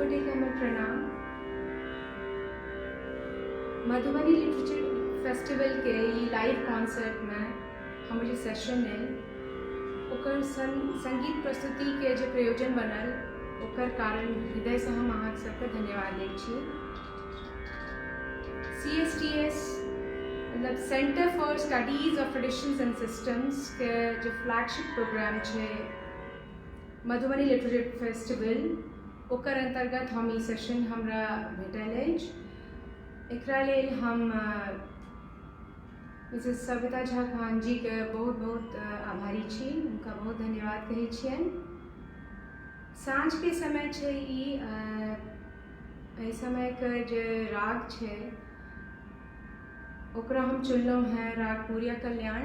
सर्वकोटि के हमर प्रणाम। मधुबनी लिटरेचर फेस्टिवल के ई लाइव कॉन्सर्ट में हमर जे सेशन है ओकर संगीत प्रस्तुति के जे प्रयोजन बनल ओकर कारण हृदय से हम अहाँ सबके धन्यवाद दै छी। CSTS मतलब centre for studies of traditions and systems के जो फ्लैगशिप प्रोग्राम है मधुबनी लिटरेचर फेस्टिवल ओकर अंतर्गत हम ई सेशन हमरा भेटल अछि। एकरा लेल हम मिसेस सविता झा खान जी के बहुत बहुत आभारी छी, उनका बहुत धन्यवाद कहै छियनि। साँझ के समय छै ई समय के जे राग छै ओकरा हम चुनलहुँ हैं राग पूरिया कल्याण।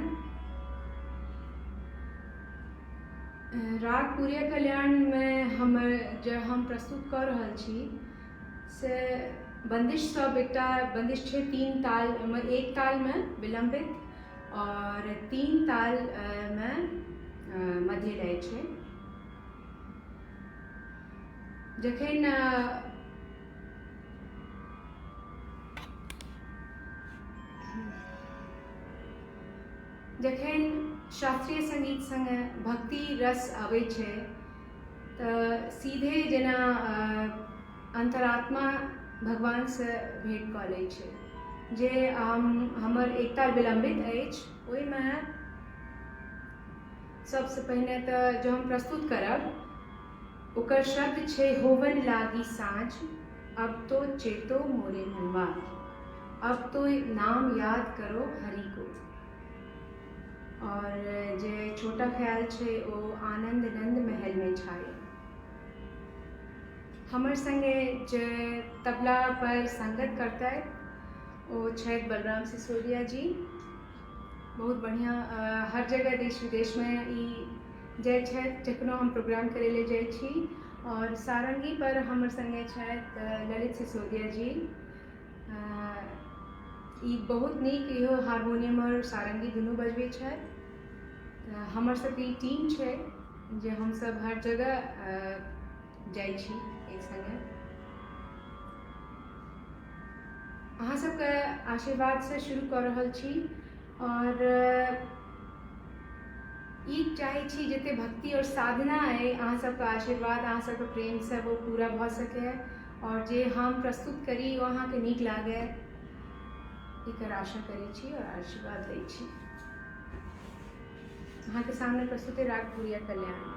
राग पूरिया कल्याण में हम प्रस्तुत कर रहल छी से बंदिश सब एकटा बंदिश छै 3 ताल में, 1 ताल में विलंबित और 3 ताल में मध्य लय छै। जखन शास्त्रीय संगीत संग भक्ति रस आबै छै तऽ सीधे जेना अंतरात्मा भगवान से भेंट कऽ लै छै। जे हमर एक ताल विलंबित अछि ओहिमे सबसे पहिने तऽ जो हम प्रस्तुत करब ओकर शब्द छै होवन लागी साँझ, अब तो चेतो मोरे मनवा, अब तो नाम याद करो हरि को। और जे छोटा ख्याल छै ओ आनंद नंद महल में छाए। हमर संगे जे तबला पर संगत करता है वो छथि बलराम सिसोदिया जी। बहुत बढ़िया हर जगह देश विदेश में ई जाइ छथि जखनो हम प्रोग्राम करे ले जाइ छी। और सारंगी पर हमर संगे छथि ललित सिसोदिया जी। ई बहुत नीक इहो हारमोनियम और सारंगी दुनू बजबै छथि। हमर सबके ई टीम छै जे हम सब हर जगह जाइ छी एक संगे। अहाँ सबके आशीर्वाद से शुरू कर रहल छी और ई चाहे छी जते भक्ति और साधना है अहाँ सबके आशीर्वाद अहाँ सबके प्रेम से वो पूरा भ सके और जे हम प्रस्तुत करी वो अहाँ के नीक लागे एकर आशा करै छी और आशीर्वाद लै छी। अहाँ के सामने प्रस्तुत है राग पूरिया कल्याण।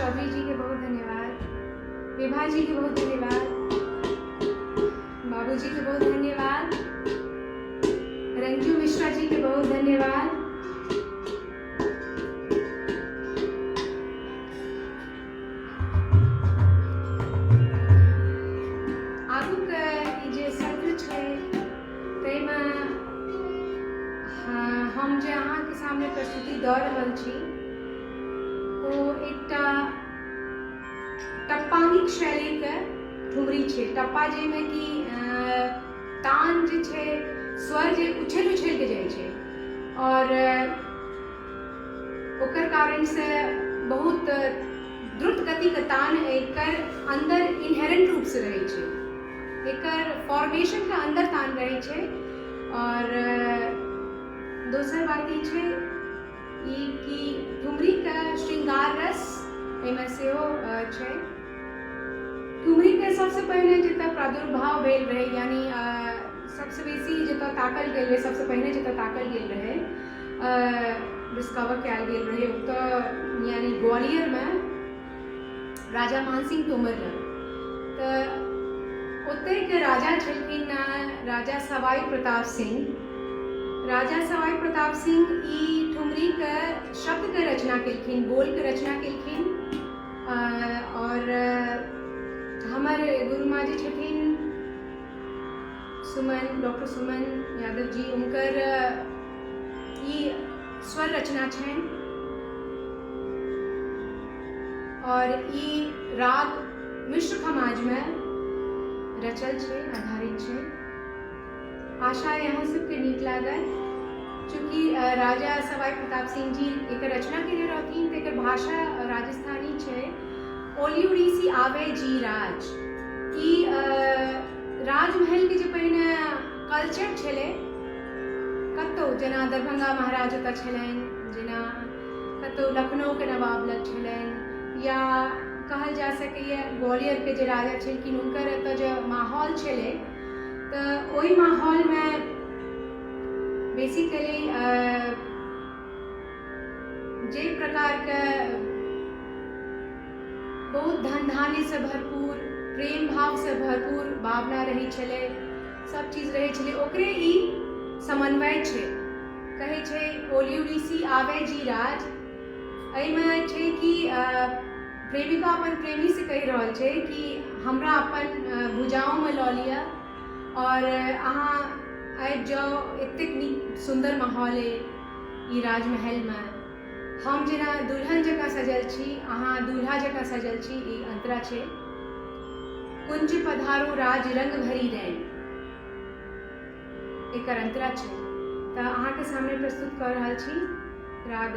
चौधरी जी के बहुत धन्यवाद, विभा जी के बहुत धन्यवाद, बाबू जी के बहुत धन्यवाद, रंजू मिश्रा जी के बहुत धन्यवाद। आगुक ई जे सत्र छै ताहिमे हम जे अहाँके सामने प्रस्तुति दऽ रहल छी ओ एकटा टप्पांगिक शैलीके ठुमरी छै। टप्पा जाहिमे कि तान जे छै स्वर जे उछल उछल के जाइ छै और ओकर कारण से बहुत द्रुत गति के तान एकर अंदर इनहेरेंट रूप से रहै छै, एकर फॉर्मेशन का अंदर तान रहै छै। और दोसर बात ई छै ई कि ठुमरी का श्रृंगार रस एहिमे सेहो छै। ठुमरी के सबसे पहले जतऽ प्रादुर्भाव भेल रहे, यानी सबसे बेसी जतऽ ताकल गेल रहे, सबसे पहले जतऽ ताकल गेल रहे डिस्कवर कयल गेल रहे ओतऽ यानी ग्वालियर में राजा मानसिंह तोमर रहे। तऽ ओतय के राजा छलखिन राजा सवाई प्रताप सिंह। राजा सवाई प्रताप सिंह ई ठुमरी के शब्द के रचना केलखिन, बोल के रचना केलखिन। और हमर गुरुमा जी छथिन सुमन, डॉक्टर सुमन यादव जी, उनकर ई स्वर रचना छनि और ई राग मिश्र खमाज में रचल छै, आधारित छै। आशा है अहाँ सबके नीक लागल। चूँकि राजा सवाई प्रताप सिंह जी एक रचना केने रहथिन तऽ एकर भाषा राजस्थानी छै। ओली उड़ीसी आवे जी राज, ई राजमहल के जे पहिने कल्चर छलै कतौ, जेना दरभंगा महाराज ओतऽ छलनि, जेना कतौ लखनऊ के नवाब लग छलनि, या कहल जा सकैए ग्वालियर के जे राजा छलखिन हुनकर एतऽ जे माहौल छलै तऽ ओहि माहौलमे बेसिकली जे प्रकारके बहुत धन धान्य से भरपूर, प्रेम भाव से भरपूर भावना रही छलै, सब चीज रही छलै, ओकरे ई समन्वय छै। कहै छै ओली उड़ीसी आवे जी राज। एहिमे छै कि प्रेमिका अपन प्रेमी से कहि रहल छै कि हमरा अपन भुजाओं में लऽ लिअ और अहाँ आबि जाओ, एतेक नीक सुंदर माहौल अइ ई राजमहल में, हम जेना दुल्हन जकाँ सजल छी, अहाँ दूल्हा जकाँ सजल छी। ई अंतरा छै। कुंज पधारो राज रंग भरी रैन, एकर अंतरा छै। तऽ अहाँके सामने प्रस्तुत कर रहल छी राग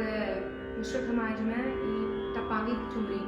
मिश्र खमाज में ई टप्पांगिक ठुमरी।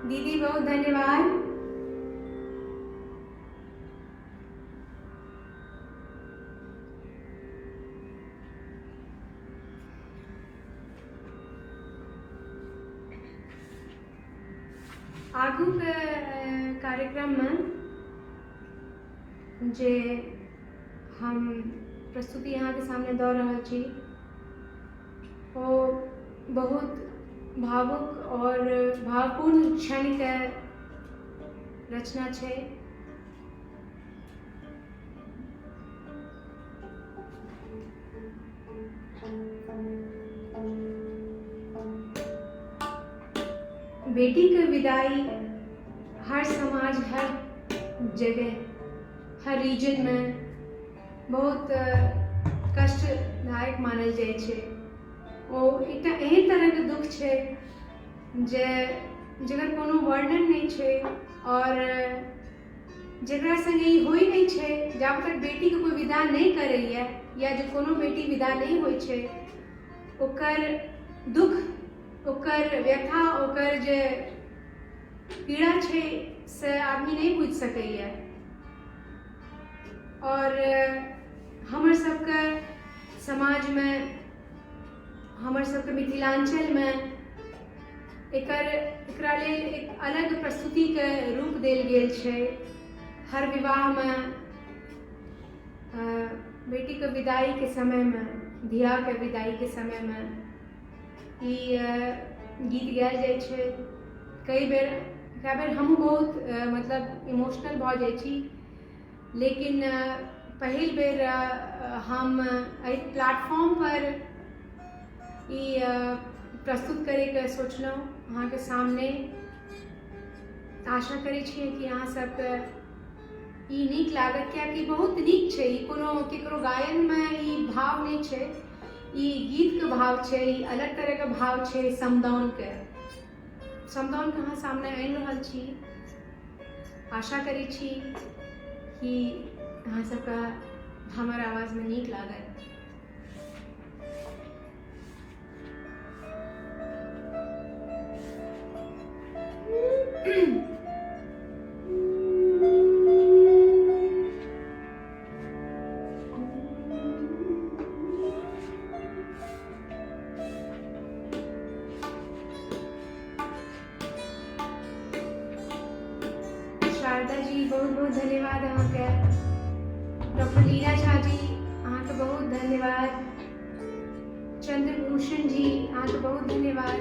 दीदी बहुत धन्यवाद। आगू के कार्यक्रम में जे हम प्रस्तुति यहाँ के सामने दऽ रहल छी वो बहुत भावुक और भावपूर्ण क्षण के रचना छै। बेटी के विदाई हर समाज, हर जगह, हर रीजन में बहुत कष्टदायक मानल जाय छै। ओ एकटा एहन तरह के दुख छै जे जकर कोनो वर्णन नहीं छै और जकरा संगे ई होई नहीं छै जब तक बेटी के कोई विदा नहीं करैया या जो कोनो बेटी विदा नहीं होई छै ओकर दुख, ओकर व्यथा, ओकर जे पीड़ा छै से आदमी नहीं बुझ सकैया। और हमर सबके समाज में, हमर सबके मिथिलांचल में एकरा लेल एक अलग प्रस्तुति के रूप देल गेल छै। हर विवाह में बेटी के विदाई के समय में, धिया के विदाई के समय में ई गीत गायल जाय छै। कई बेर हम बहुत मतलब इमोशनल भऽ जाइ छी, लेकिन पहिल बेर हम एहि प्लेटफॉर्म पर ई प्रस्तुत करे के सोचलहुँ अहाँ के सामने। आशा करै छियै कि अहाँ सबके ई नीक लागत, कियाकि बहुत नीक छै। ई कोनो केकरो गायन में ई भाव नहीं छै, ई गीत के भाव छै, ई अलग तरह के भाव छै। समदाउन के अहाँ सामने आनि रहल छी। आशा करै छी कि अहाँ सबके हमर आवाज में नीक लागत। शारदा जी बहुत बहुत धन्यवाद अहाँ के। डॉक्टर लीला झा जी अहाँ के बहुत धन्यवाद। चंद्रभूषण जी अहाँ के बहुत धन्यवाद।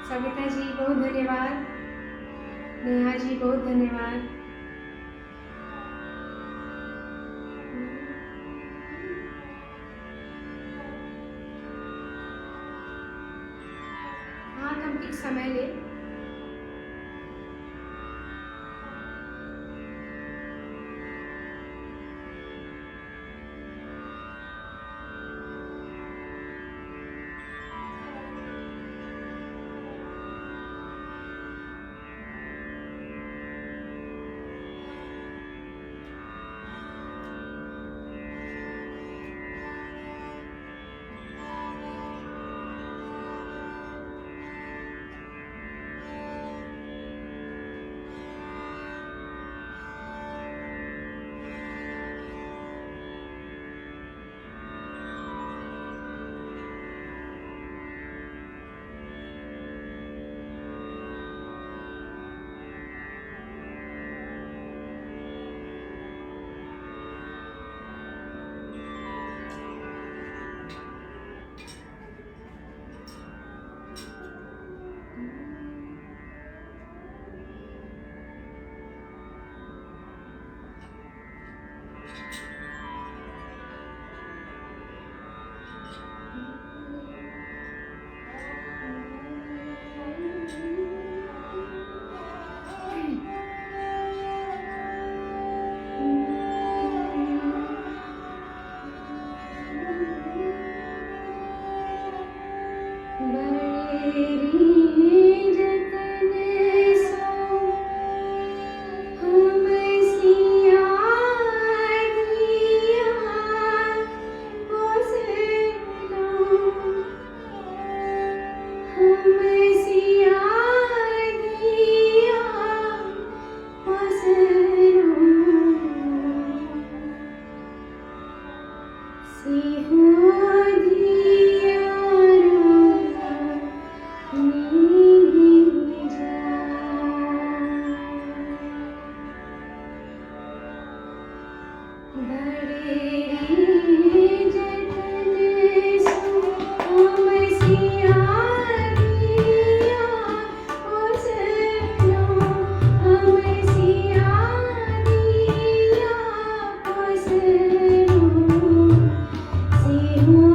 सविता जी बहुत धन्यवाद, नेहा जी बहुत धन्यवाद। हाँ, हम कुछ समय ले। See you.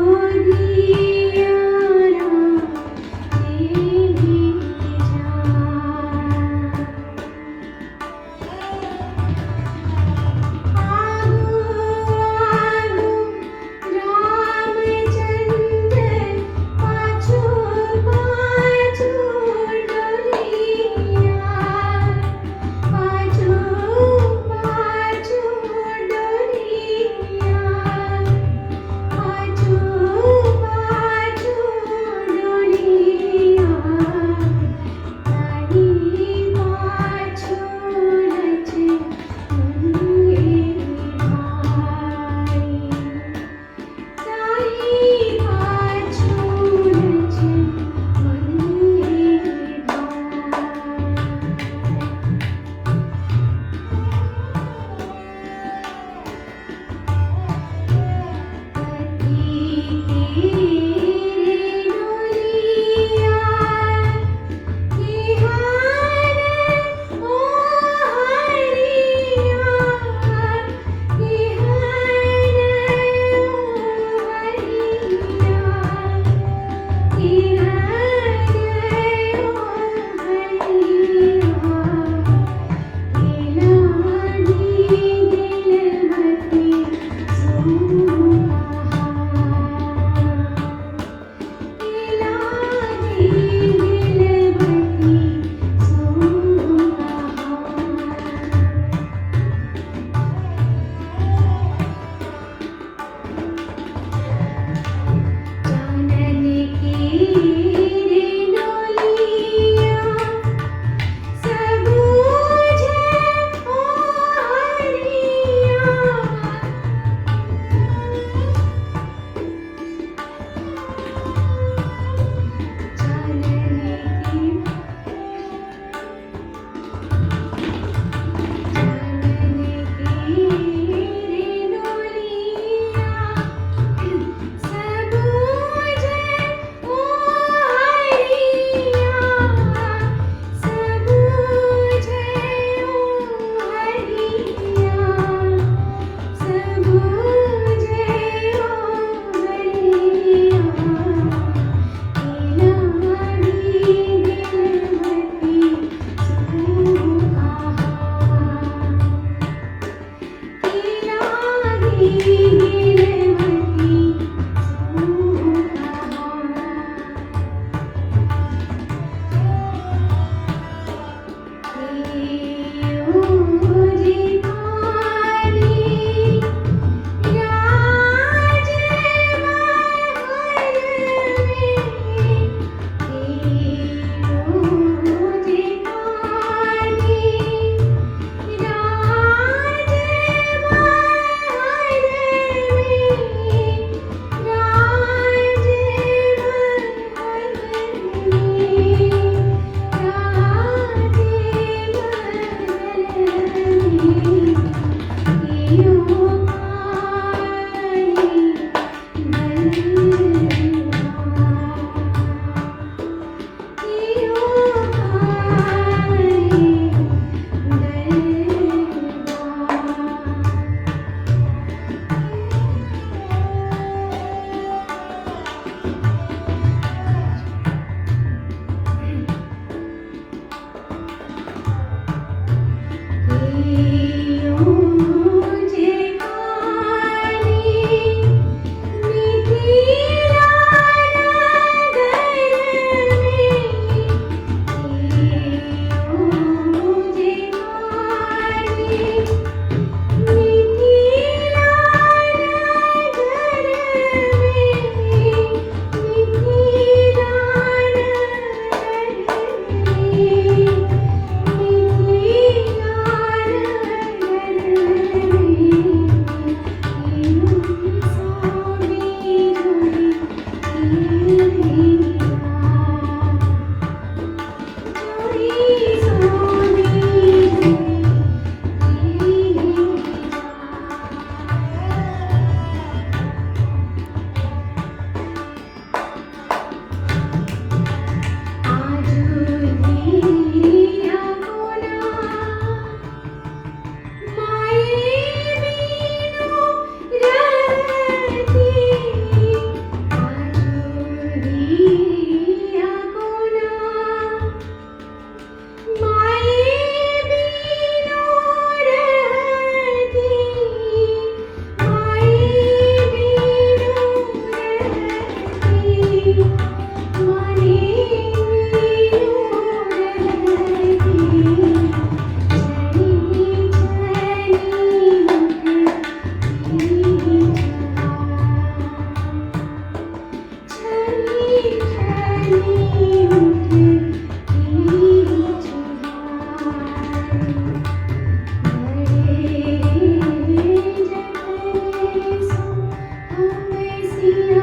ये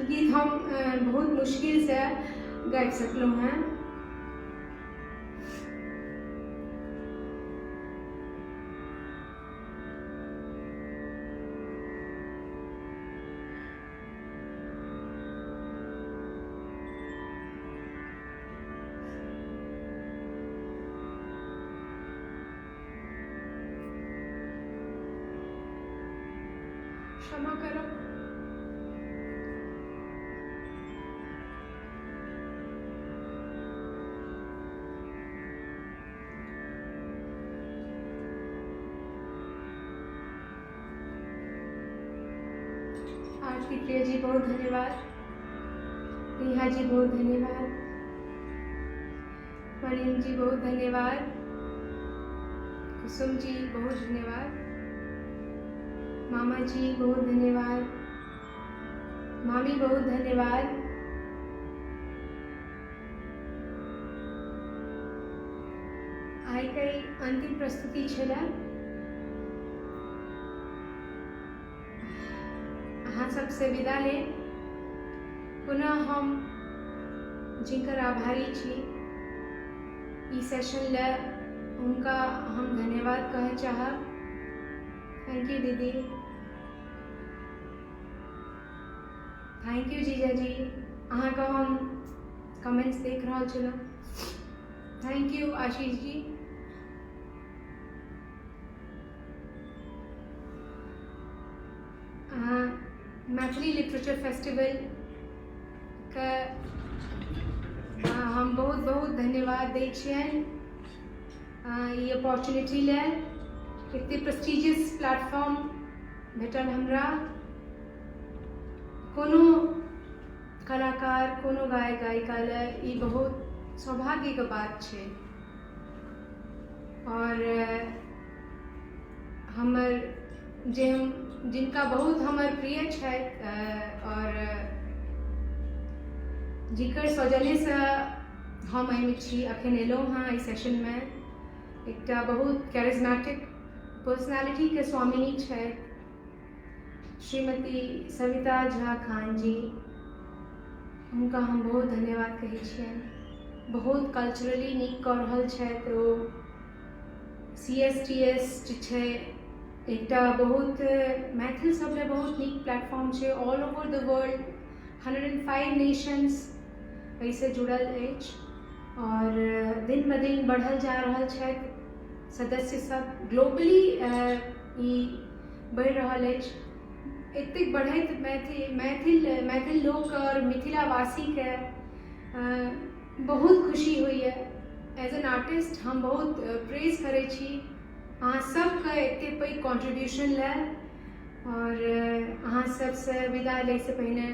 गीत हम बहुत मुश्किल से गाबि सकलहुँ हैं। क्षमा करो। आरती प्रिया जी बहुत धन्यवाद। नेहा जी बहुत धन्यवाद। मरियम जी बहुत धन्यवाद। कुसुम जी बहुत धन्यवाद। मामा जी बहुत धन्यवाद। मामी बहुत धन्यवाद। आई कई अंतिम प्रस्तुति छला। अहाँ सबसे विदा ले। पुनः हम जिनकर आभारी छी ई सेशन ले उनका हम धन्यवाद कहे चाहब। थैंक यू दीदी। थैंक यू जीजा जी। अहाँ का हम कमेंट्स देख रहा चलो। Thank you Ashish ji. Maithili literature festival का हम बहुत बहुत धन्यवाद दै छियनि ई अपॉर्चुनिटी ले। इतने प्रेस्टिजियस प्लेटफॉर्म भेटल हमरा। कोनो कलाकार कोनो गायक गायिका ले ई बहुत सौभाग्य के बात छे। और हमर जे हम जिनका बहुत हमर प्रिय छथि और जिकर सौजन्य से हम एहिमे छी। अखन एलहुँ हँ एहि सेशन में एकटा बहुत कैरिज्मेटिक पर्सनालिटी के स्वामिनी छथि श्रीमती सविता झा खान जी। उनका हम बहुत धन्यवाद कहै छियनि। बहुत कल्चरली नीक कऽ रहल छथि ओ। CSTS जे छै एकटा बहुत मैथिल सब ले बहुत नीक प्लेटफॉर्म छै। All over the world 105 Nations एहिसँ जुड़ल अछि और दिन ब दिन बढ़ल जा रहल छथि सदस्य सब। ग्लोबली ई बढ़ि रहल अछि। एतेक बढ़ैत मैथिल लोक और मिथिलावासी के बहुत खुशी होइए। एज एन आर्टिस्ट हम बहुत प्रेज करै छी अहाँ सबके एते पैघ कॉन्ट्रीब्यूशन ले। और अहाँ सबसे विदा लै से पहिने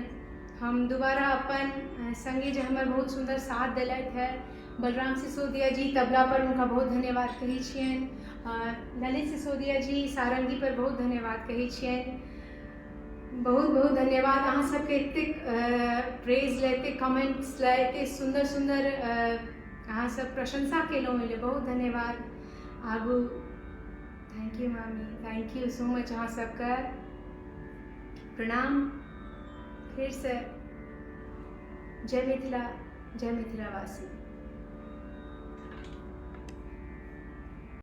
हम दोबारा अपन संगी जे हमर बहुत सुंदर साथ देलथि है बलराम सिसोदिया जी तबला पर उनका बहुत धन्यवाद कहै छियनि। ललित सिसोदिया जी सारंगी पर बहुत धन्यवाद कहै छियनि। बहुत बहुत धन्यवाद अहाँ सबके एतेक प्रेज ले, एतेक कमेंट्स ले, एतेक सुंदर सुंदर अहाँ सब प्रशंसा केलहुँ एहि बहुत धन्यवाद। आगू थैंक यू मामी। Thank you so much. अहाँ सबके प्रणाम। फिर से जय मिथिला, जय मिथिलावासी।